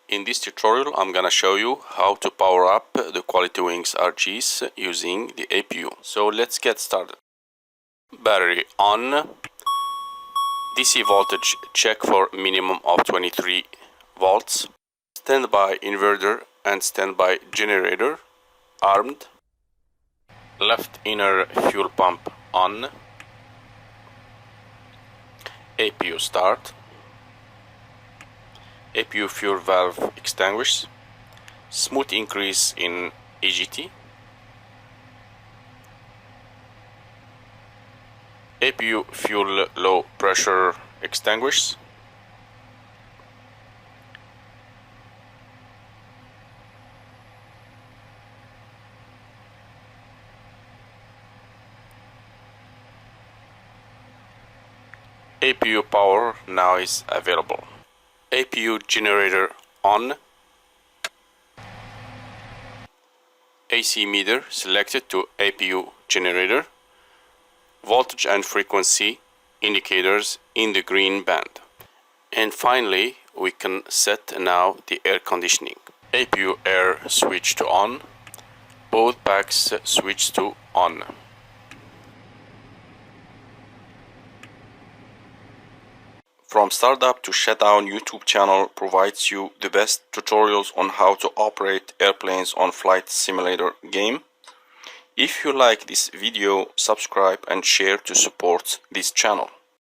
In this tutorial, I'm gonna show you how to power up the Qualitywings RGs using the APU. So let's get started. Battery on. DC voltage check for minimum of 23 volts. Standby inverter and standby generator armed. Left inner fuel pump on. APU start. APU fuel valve extinguished. Smooth increase in EGT. APU fuel low pressure extinguished. APU power now is available. APU generator on. AC meter selected to APU generator. Voltage and frequency indicators in the green band. And finally, we can set now the air conditioning. APU air switch to on. Both packs switch to on. From startup to shutdown, YouTube channel provides you the best tutorials on how to operate airplanes on flight simulator game. If you like this video, subscribe and share to support this channel.